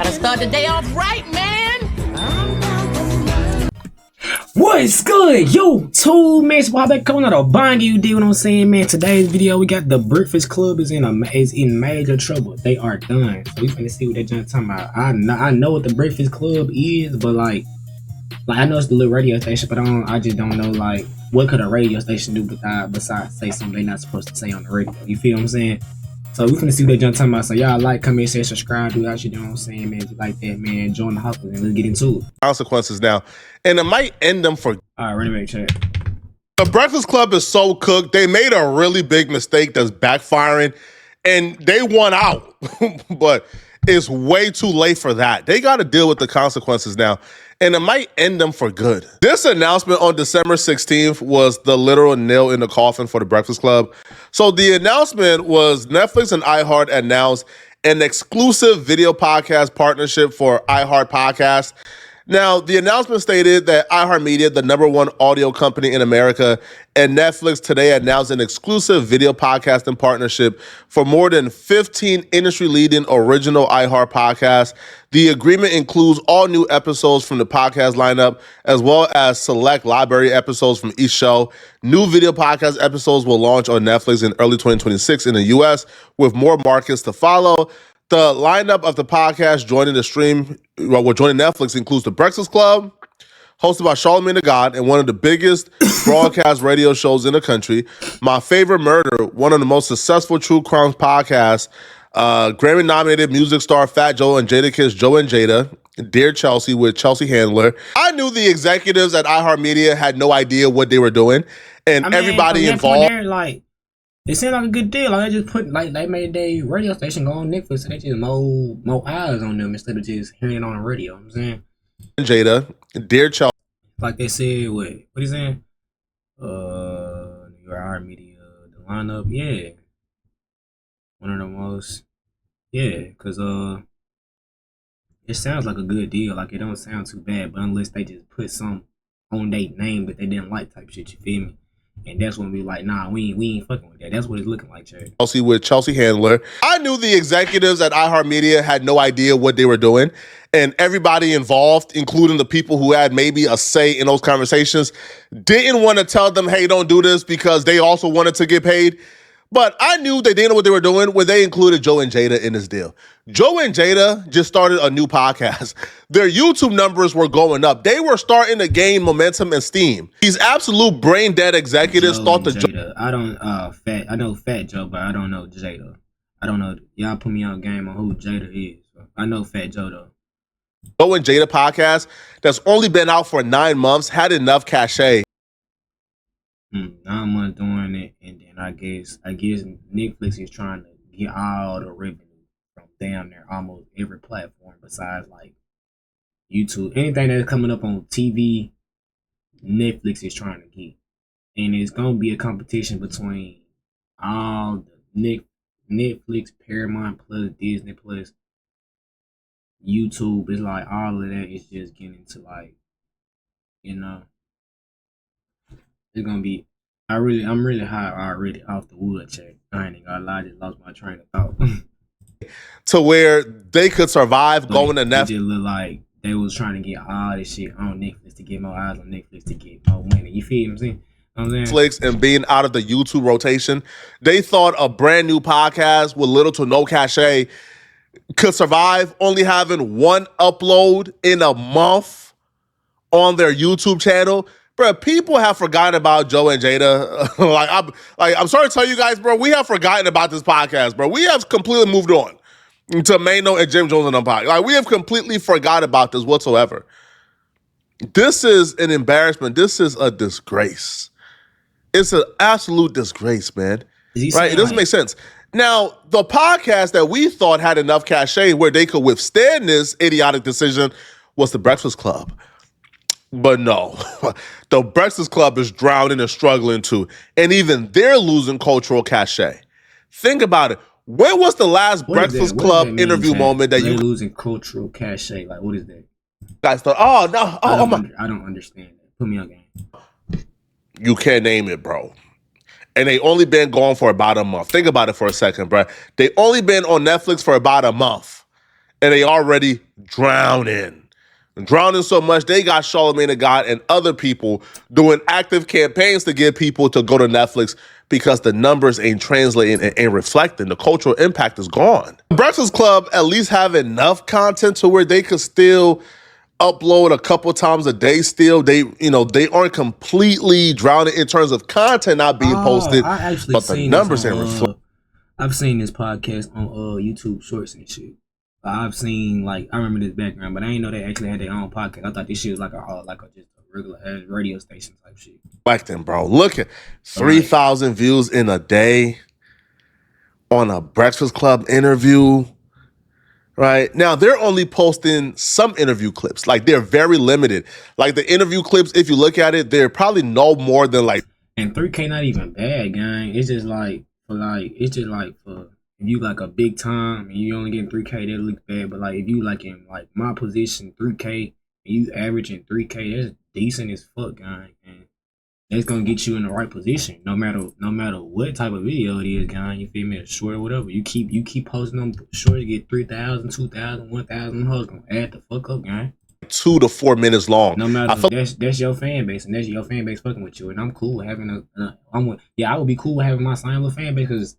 Gotta start the day off right, man. What's good? Yo, 2 minutes while back coming out of bang, you dig what I'm saying, man? Today's video, we got the Breakfast Club is in major trouble. They are done. So we finna see what that junk talking about. I know what the Breakfast Club is, but like I know it's the little radio station, but I just don't know like what could a radio station do besides say something they're not supposed to say on the radio. You feel what I'm saying? So we finna see what that junk talking about. So y'all like, comment, share, subscribe, do that shit, you know what I'm saying, man? If you like that, man, join the hustle and let's get into it. Consequences now, and it might end them for. All right, ready, make check. The Breakfast Club is so cooked. They made a really big mistake that's backfiring, and they won out, but it's way too late for that. They got to deal with the consequences now, and it might end them for good. This announcement on December 16th was the literal nail in the coffin for the Breakfast Club. So the announcement was Netflix and iHeart announced an exclusive video podcast partnership for iHeart Podcasts. Now, the announcement stated that iHeartMedia, the #1 audio company in America, and Netflix today announced an exclusive video podcasting partnership for more than 15 industry-leading original iHeart podcasts. The agreement includes all new episodes from the podcast lineup, as well as select library episodes from each show. New video podcast episodes will launch on Netflix in early 2026 in the U.S., with more markets to follow. The lineup of the podcast joining Netflix includes The Breakfast Club, hosted by Charlamagne the God, and one of the biggest broadcast radio shows in the country. My Favorite Murder, one of the most successful true crime podcasts. Grammy-nominated music star Fat Joe and Jadakiss Joe and Jada. Dear Chelsea with Chelsea Handler. I knew the executives at iHeartMedia had no idea what they were doing, and everybody involved. It seemed like a good deal. Like they just put they made their radio station go on Netflix, and they just more eyes on them instead of just hearing it on the radio. You know what I'm saying? Jada, Dear Chelsea. Like they said, what he saying? Your iHeartMedia, the lineup, yeah. One of the most, yeah, cause it sounds like a good deal. Like it don't sound too bad, but unless they just put some on their name that they didn't like type shit, you feel me? And that's when we like, nah, we ain't fucking with that. That's what it's looking like, Chad. Chelsea with Chelsea Handler. I knew the executives at iHeartMedia had no idea what they were doing, and everybody involved, including the people who had maybe a say in those conversations, didn't want to tell them, hey, don't do this, because they also wanted to get paid. But I knew they didn't know what they were doing when they included Joe and Jada in this deal. Joe and Jada just started a new podcast. Their YouTube numbers were going up. They were starting to gain momentum and steam. These absolute brain dead executives thought the Jada. I know Fat Joe, but I don't know Jada. I don't know. Y'all put me on game on who Jada is. I know Fat Joe though. Joe and Jada podcast that's only been out for 9 months had enough cachet. 9 months doing it, and then I guess Netflix is trying to get all the revenue from damn near almost every platform besides like YouTube. Anything that's coming up on TV, Netflix is trying to get, and it's gonna be a competition between all the Netflix, Paramount Plus, Disney Plus, YouTube. It's like all of that is just getting into like, you know. It's gonna be. I'm really high already off the wood check. I ain't gonna lie, I just lost my train of thought. To where they could survive going to Netflix. It just look like they was trying to get all this shit on Netflix to get more eyes on Netflix to get more money. You feel what I'm saying? Netflix and being out of the YouTube rotation, they thought a brand new podcast with little to no cachet could survive only having one upload in a month on their YouTube channel. Bro, people have forgotten about Joe and Jada. I'm sorry to tell you guys, bro, we have forgotten about this podcast, bro. We have completely moved on to Mano and Jim Jones and them podcast. Like, we have completely forgot about this whatsoever. This is an embarrassment. This is a disgrace. It's an absolute disgrace, man. Right? It doesn't make sense. Now, the podcast that we thought had enough cachet where they could withstand this idiotic decision was The Breakfast Club. But no, the Breakfast Club is drowning and struggling too. And even they're losing cultural cachet. Think about it. When was the last Breakfast Club interview moment that you're losing cultural cachet? Like, what is that? Guys thought, oh, no. I don't understand that. Put me on game. You can't name it, bro. And they only been gone for about a month. Think about it for a second, bro. They only been on Netflix for about a month. and they already drowning so much they got Charlamagne the God and other people doing active campaigns to get people to go to Netflix because the numbers ain't translating and ain't reflecting. The cultural impact is gone. Breakfast Club at least have enough content to where they could still upload a couple times a day still. They aren't completely drowning in terms of content not being posted, but the numbers ain't reflecting. I've seen this podcast on YouTube Shorts and shit. I've seen, like, I remember this background, but I didn't know they actually had their own podcast. I thought this shit was like just a regular radio station type shit. Reflecting, bro. Look at 3,000 views in a day on a Breakfast Club interview. Right now, they're only posting some interview clips. Like, they're very limited. Like, the interview clips, if you look at it, they're probably no more than like. And 3K not even bad, gang. It's just like for if you like a big time and you only getting 3K, that looks bad. But like if you like in like my position, 3K, and you averaging 3K, that's decent as fuck, gang. And that's gonna get you in the right position, no matter what type of video it is, gang. You feel me? A short or whatever. You keep posting them short, you get 3,000, 2,000, 1,000. Hoes gonna add the fuck up, gang. 2 to 4 minutes long. No matter that's your fan base, and that's your fan base fucking with you. And I'm cool with having I would be cool with having my same little fan base because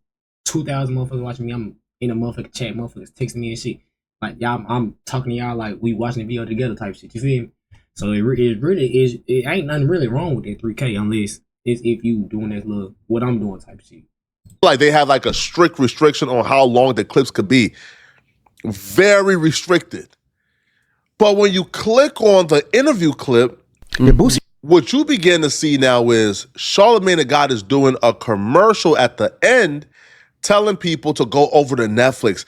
2,000 motherfuckers watching me. I'm in a motherfucking chat, motherfuckers texting me and shit. Like y'all, I'm talking to y'all like we watching the video together type shit. You feel me? So it ain't nothing really wrong with that 3K unless it's if you doing that little what I'm doing type shit. Like they have like a strict restriction on how long the clips could be. Very restricted. But when you click on the interview clip, what you begin to see now is Charlamagne the God is doing a commercial at the end telling people to go over to Netflix.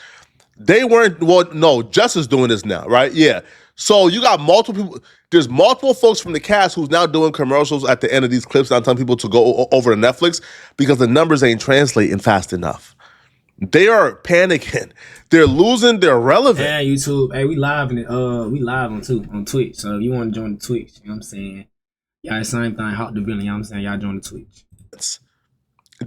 They weren't, well, no, Jess is doing this now, right? Yeah. So you got multiple people, there's multiple folks from the cast who's now doing commercials at the end of these clips, now telling people to go over to Netflix because the numbers ain't translating fast enough. They are panicking. They're losing their relevance. Yeah, YouTube. Hey, we live on Twitch. So if you want to join the Twitch, you know what I'm saying? Y'all same thing, Hawk the Villain, you know what I'm saying? Y'all join the Twitch.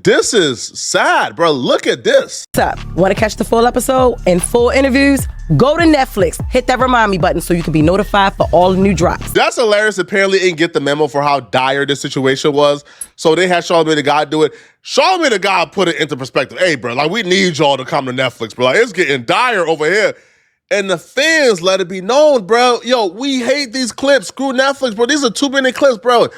This is sad, bro. Look at this. What's up? Want to catch the full episode and full interviews? Go to Netflix. Hit that remind me button so you can be notified for all the new drops. That's hilarious. Apparently didn't get the memo for how dire this situation was. So they had Charlamagne the God do it. Charlamagne the God put it into perspective. Hey, bro, like we need y'all to come to Netflix, bro. Like it's getting dire over here. And the fans let it be known, bro. Yo, we hate these clips. Screw Netflix, bro. These are 2-minute clips, bro.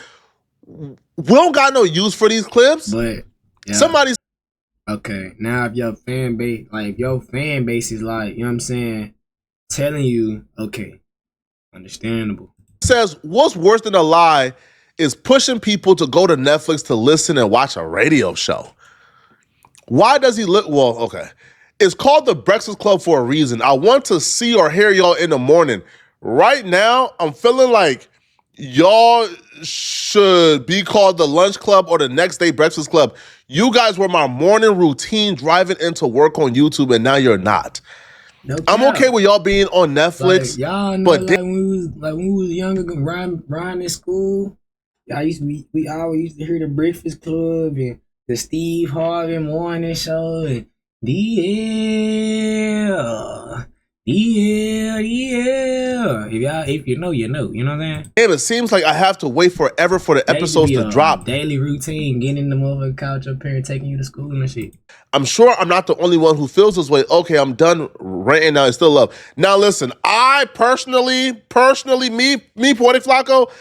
We don't got no use for these clips. But yeah. Somebody's okay. Now if your fan base is like, you know what I'm saying, telling you, okay, understandable. Says what's worse than a lie is pushing people to go to Netflix to listen and watch a radio show. Why does he look? Well, okay. It's called the Breakfast Club for a reason. I want to see or hear y'all in the morning. Right now, I'm feeling like y'all should be called the Lunch Club or the Next Day Breakfast Club. You guys were my morning routine driving into work on YouTube, and now you're not. No, I'm okay with y'all being on Netflix. Like, y'all know, but when we was younger, riding in school, we always used to hear the Breakfast Club and the Steve Harvey morning show and If you know, you know. You know what I'm saying? And it seems like I have to wait forever for the episodes to drop. Daily routine, getting in the motherfucking couch up here and taking you to school and shit. I'm sure I'm not the only one who feels this way. Okay, I'm done ranting now. I still love. Now listen, I personally, me, Poetic Flacco,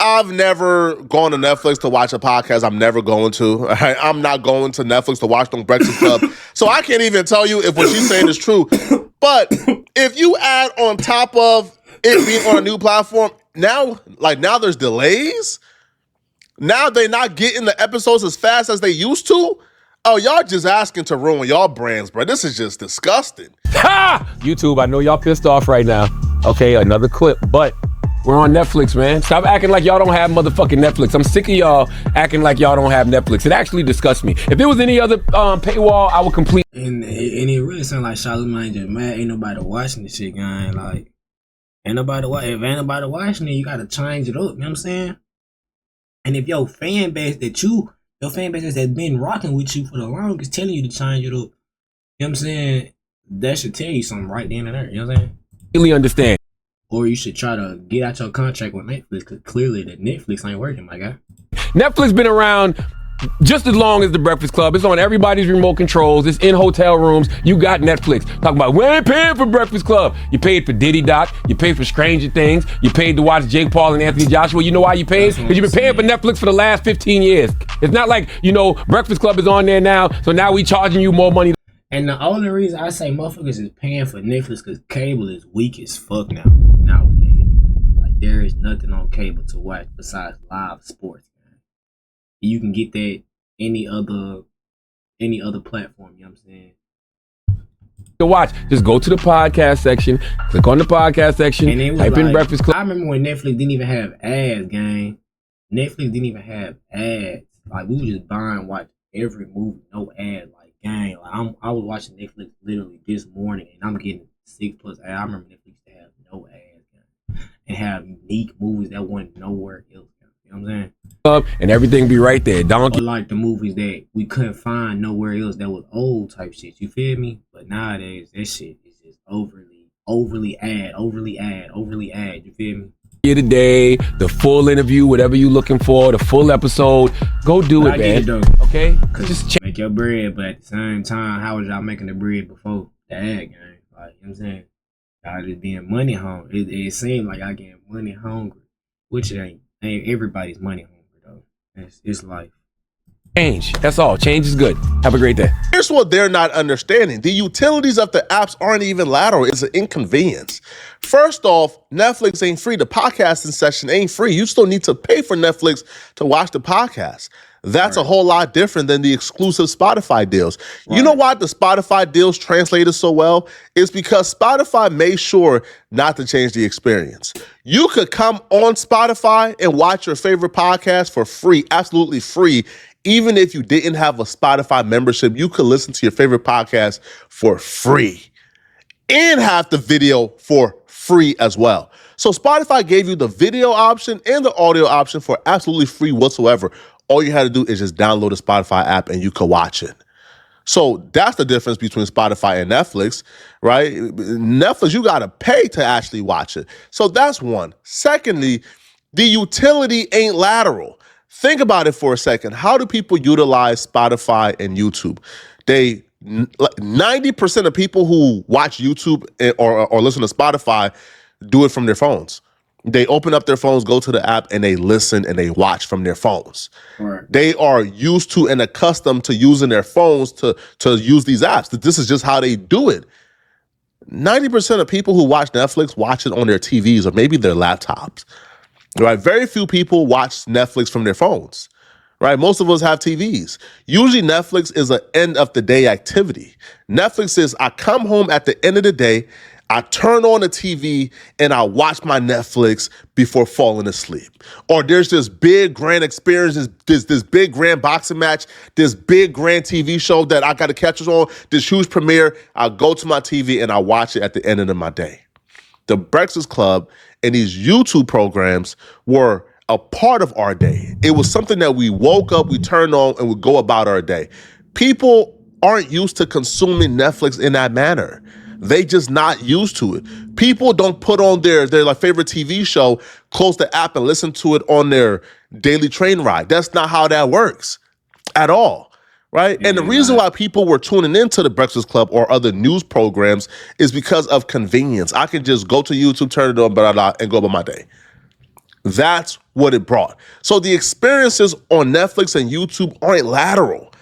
I've never gone to Netflix to watch a podcast. I'm never going to. I'm not going to Netflix to watch no Breakfast Club. So I can't even tell you if what she's saying is true. But if you add on top of it being on a new platform, now there's delays. Now they're not getting the episodes as fast as they used to. Oh, y'all just asking to ruin y'all brands, bro. This is just disgusting. Ha! YouTube, I know y'all pissed off right now. Okay, another clip, but we're on Netflix, man. Stop acting like y'all don't have motherfucking Netflix. I'm sick of y'all acting like y'all don't have Netflix. It actually disgusts me. If it was any other paywall, I would complete. And it really sounds like Charlamagne just mad. Ain't nobody watching this shit, gang. Like, if ain't nobody watching it, you gotta change it up. You know what I'm saying? And if your fan base that's been rocking with you for the longest, telling you to change it up, you know what I'm saying? that should tell you something right then and there. You know what I'm saying? Really understand. Or you should try to get out your contract with Netflix, because clearly the Netflix ain't working, my guy. Netflix been around just as long as the Breakfast Club. It's on everybody's remote controls. It's in hotel rooms. You got Netflix. Talking about, we ain't paying for Breakfast Club. You paid for Diddy Doc. You paid for Stranger Things. You paid to watch Jake Paul and Anthony Joshua. You know why you paid? Because you've been paying for Netflix for the last 15 years. It's not like, Breakfast Club is on there now, so now we charging you more money. And the only reason I say motherfuckers is paying for Netflix because cable is weak as fuck nowadays. Like, there is nothing on cable to watch besides live sports. Man. You can get that any other platform, you know what I'm saying? To watch, just go to the podcast section, click on the podcast section, type in Breakfast Club. I remember when Netflix didn't even have ads, gang. Netflix didn't even have ads. Like, we were just buying, watch every movie, no ad. Like, gang, like I was watching Netflix literally this morning, and I'm getting 6+ ads. I remember Netflix used to have no ads, gang, and have unique movies that went nowhere else. You know what I'm saying? And everything be right there. Donkey. Or like the movies that we couldn't find nowhere else that was old type shit. You feel me? But nowadays, that shit is just overly ad. You feel me? Here today, the full interview, whatever you looking for, the full episode. Go do it, man. Okay? Just make your bread, but at the same time, how was y'all making the bread before the ad game? Like, you know what I'm saying? Y'all just being money hungry. It seemed like I getting money hungry, which it ain't. Everybody's money hungry though. It's life. Change. That's all. Change is good. Have a great day. Here's what they're not understanding. The utilities of the apps aren't even lateral. It's an inconvenience. First off, Netflix ain't free. The podcasting session ain't free. You still need to pay for Netflix to watch the podcast. That's a whole lot different than the exclusive Spotify deals. You know why the Spotify deals translated so well? It's because Spotify made sure not to change the experience. You could come on Spotify and watch your favorite podcast for free, absolutely free. Even if you didn't have a Spotify membership, you could listen to your favorite podcast for free and have the video for free as well. So Spotify gave you the video option and the audio option for absolutely free whatsoever. All you had to do is just download the Spotify app and you could watch it. So that's the difference between Spotify and Netflix, right? Netflix, you got to pay to actually watch it. So that's one. Secondly, the utility ain't lateral. Think about it for a second. How do people utilize Spotify and YouTube? 90% of people who watch YouTube or listen to Spotify do it from their phones. They open up their phones, go to the app, and they listen and they watch from their phones. Right. They are used to and accustomed to using their phones to use these apps. This is just how they do it. 90% of people who watch Netflix watch it on their TVs or maybe their laptops. Right? Very few people watch Netflix from their phones. Right? Most of us have TVs. Usually Netflix is an end of the day activity. Netflix is I come home at the end of the day, I turn on the TV and I watch my Netflix before falling asleep. Or there's this big grand experience, this big grand boxing match, this big grand TV show that I got to catch us on, this huge premiere. I'll go to my TV and I watch it at the end of my day. The Breakfast Club and these YouTube programs were a part of our day. It was something that we woke up, we turned on, and would go about our day. People aren't used to consuming Netflix in that manner. They just not used to it. People don't put on their like favorite TV show, close the app and listen to it on their daily train ride. That's not how that works at all, right? And the reason why people were tuning into the Breakfast Club or other news programs is because of convenience. I can just go to YouTube, turn it on, blah, blah, blah, and go about my day. That's what it brought. So the experiences on Netflix and YouTube aren't lateral.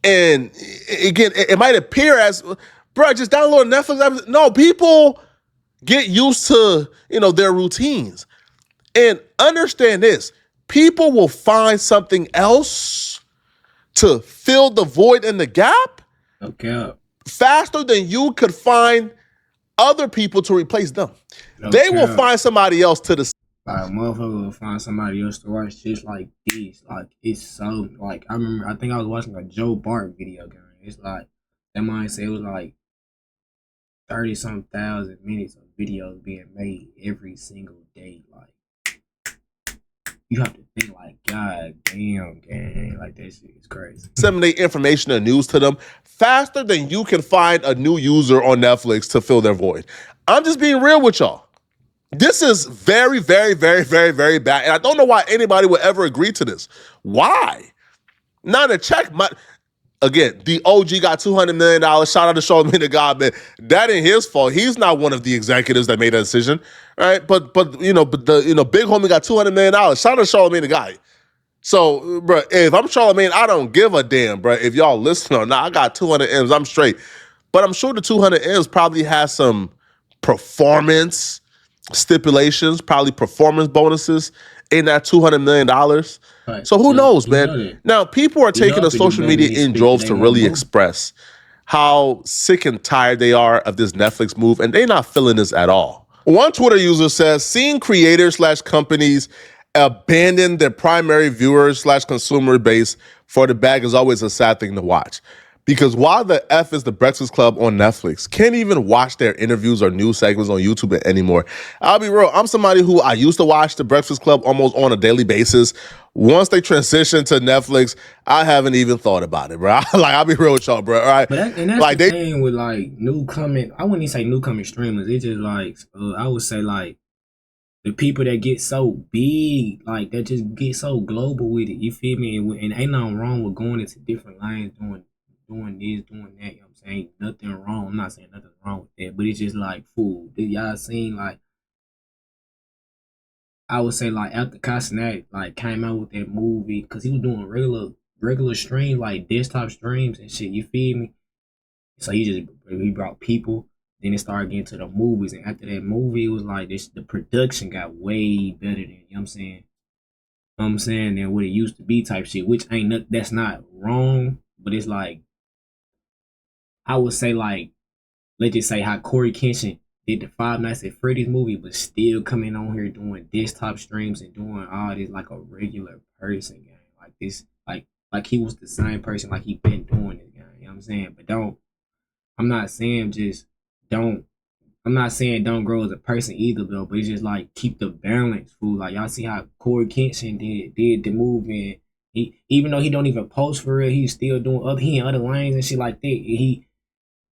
And again, it might appear as, bro, just download Netflix. No, people get used to, their routines. And understand this, people will find something else to fill the void and the gap faster than you could find other people to replace them. They will find somebody else to the like, a motherfucker will find somebody else to watch just like this. Like, it's so, like, I think I was watching a Joe Bart video game. It's like, that might say it was like 30-something thousand minutes of videos being made every single day. Like, you have to think like, God damn, gang, like that shit is crazy. Disseminate information and news to them faster than you can find a new user on Netflix to fill their void. I'm just being real with y'all. This is very, very, very, very, very bad. And I don't know why anybody would ever agree to this. Why? Now the check, again, the OG got $200 million. Shout out to Charlamagne the God, man. That ain't his fault. He's not one of the executives that made that decision, right? But the big homie got $200 million. Shout out to Charlamagne the God. So, bro, if I'm Charlamagne, I don't give a damn, bro. If y'all listen or not, I got 200 M's. I'm straight. But I'm sure the 200 M's probably has some performance stipulations, probably performance bonuses in that $200 million. Right. So who knows, man? Now, people are taking to social media in droves to really express how sick and tired they are of this Netflix move, and they're not feeling this at all. One Twitter user says, seeing creators/companies abandon their primary viewers/consumer base for the bag is always a sad thing to watch. Because while the F is the Breakfast Club on Netflix, can't even watch their interviews or news segments on YouTube anymore. I'll be real, I'm somebody who I used to watch the Breakfast Club almost on a daily basis. Once they transitioned to Netflix, I haven't even thought about it, bro. Like, I'll be real with y'all, bro, all right? But that's like the thing with, like, newcoming, I wouldn't even say newcoming streamers. It's just, like, I would say, like, the people that get so big, like, that just get so global with it, you feel me? And ain't nothing wrong with going into different lanes, doing this, doing that, you know what I'm saying? Nothing wrong. I'm not saying nothing wrong with that, but it's just like, fool. Did y'all seen, like, I would say, like, after Castanet, like, came out with that movie, because he was doing regular streams, like, desktop streams and shit, you feel me? So he brought people, then it started getting to the movies, and after that movie, it was like, the production got way better than, you know what I'm saying? You know what I'm saying? Than what it used to be type shit, which that's not wrong, but it's like, I would say, like, let's just say how Corey Kenshin did the Five Nights at Freddy's movie, but still coming on here doing desktop streams and doing all this like a regular person, gang. Like this, like he was the same person, like he been doing it, gang. You know what I'm saying? But I'm not saying don't grow as a person either, though. But it's just like keep the balance, fool. Like y'all see how Corey Kenshin did the movie, and even though he don't even post for it, he's still doing he in other lanes and shit like that.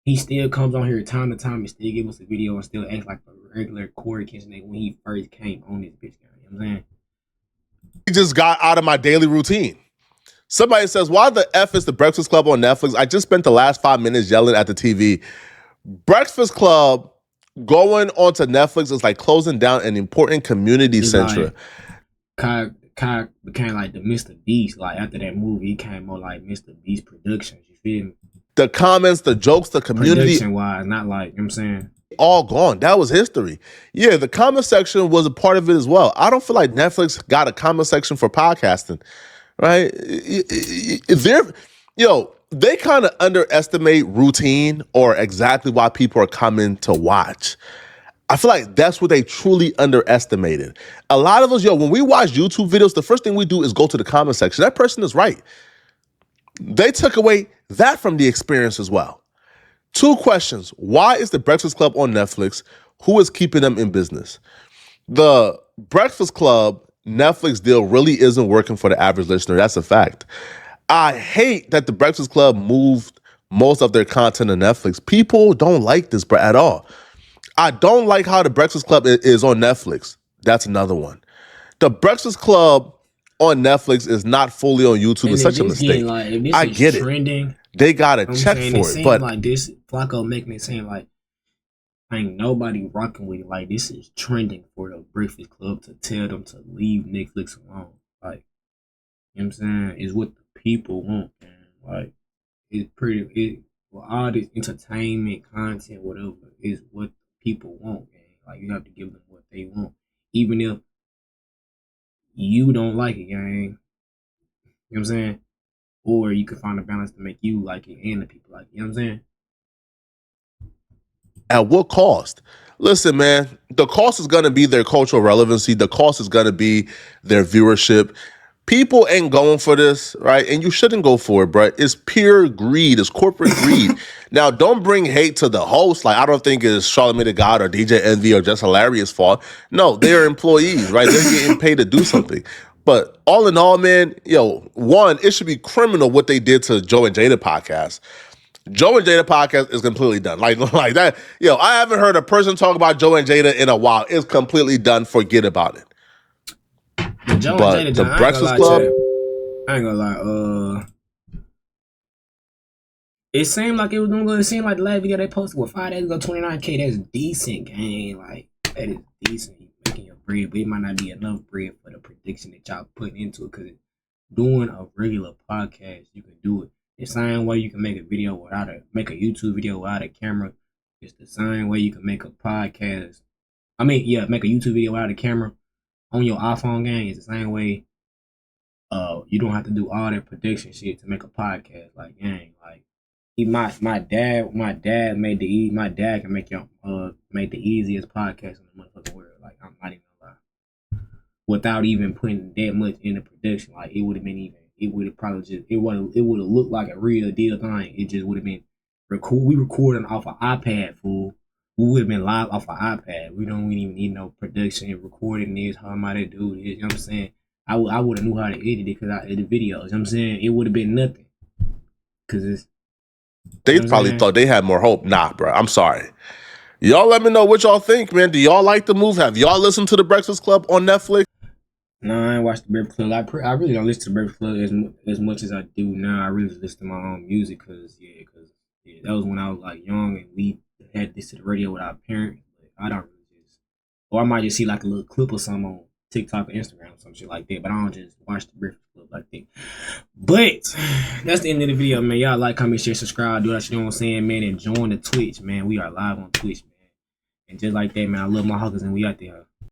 He still comes on here time to time and still give us a video and still act like a regular Corey Kenshin when he first came on this bitch, guy. You know what I'm saying? He just got out of my daily routine. Somebody says, why the F is the Breakfast Club on Netflix? I just spent the last 5 minutes yelling at the TV. Breakfast Club going onto Netflix is like closing down an important community center. Kai became like the Mr. Beast. Like after that movie, he came more like Mr. Beast Productions. You feel me? The comments, the jokes, the community. Production-wise, not like, you know what I'm saying? All gone. That was history. Yeah, the comment section was a part of it as well. I don't feel like Netflix got a comment section for podcasting, right? They kind of underestimate routine or exactly why people are coming to watch. I feel like that's what they truly underestimated. A lot of us, when we watch YouTube videos, the first thing we do is go to the comment section. That person is right. They took away that from the experience as well. 2 questions. Why is the Breakfast Club on Netflix? Who is keeping them in business? The Breakfast Club Netflix deal really isn't working for the average listener. That's a fact. I hate that the Breakfast Club moved most of their content to Netflix. People don't like this, bro, at all. I don't like how the Breakfast Club is on Netflix. That's another one. The Breakfast Club on Netflix is not fully on YouTube. It's such a mistake. Like, if this I is get trending, it. They gotta check for it. But like this, Flacco making it seem like ain't nobody rocking with it. Like this is trending for the Breakfast Club to tell them to leave Netflix alone. Like, you know what I'm saying? It's what the people want, man. Like, it's all this entertainment content, whatever, is what people want, man. Like, you have to give them what they want. Even if you don't like it, gang. You know what I'm saying? Or you can find a balance to make you like it and the people like it. You know what I'm saying? At what cost? Listen, man, the cost is going to be their cultural relevancy. The cost is going to be their viewership. People ain't going for this, right? And you shouldn't go for it, bro. It's pure greed. It's corporate greed. Now, don't bring hate to the host. Like, I don't think it's Charlamagne the God or DJ Envy or Just Hilarious' fault. No, they're employees, right? They're getting paid to do something. But all in all, man, yo, one, it should be criminal what they did to Joe and Jada podcast. Joe and Jada podcast is completely done. Like that. Yo, I haven't heard a person talk about Joe and Jada in a while. It's completely done. Forget about it. Joe But and Jada, the Breakfast Club, I ain't gonna lie. It seemed like it was doing good. It seemed like the last video they posted with 5 days ago, 29K. That's decent, gang. Like, that is decent. You making your bread, but it might not be enough bread for the prediction that y'all putting into it. Because doing a regular podcast, you can do it. The same way you can make a video make a YouTube video without a camera. It's the same way you can make a podcast. Make a YouTube video without a camera on your iPhone, gang. It's the same way. You don't have to do all that prediction shit to make a podcast. Like, gang, like. My dad can make the easiest podcast in the motherfucking world. Like, I'm not even gonna lie. Without even putting that much into production, like it would have looked like a real deal thing. It just would have been we recording off an iPad, fool. We would have been live off an iPad. We don't even need no production, recording this, how am I to do this, you know what I'm saying? I would have knew how to edit it because I edit videos, you know what I'm saying? It would have been nothing. Cause it's they probably thought they had more hope. Nah, bro. I'm sorry. Y'all let me know what y'all think, man. Do y'all like the move? Have y'all listened to The Breakfast Club on Netflix? No, I ain't watched The Breakfast Club. I really don't listen to The Breakfast Club as much as I do now. I really listen to my own music because that was when I was like young and we had this to the radio with our parents. But I don't really or I might just see like a little clip or something on TikTok or Instagram or some shit like that. But I don't just watch The Breakfast Club like that. But that's the end of the video, man. Y'all like, comment, share, subscribe, do that shit, you know what I'm saying, man, and join the Twitch, man. We are live on Twitch, man. And just like that, man, I love my huggers and we out there.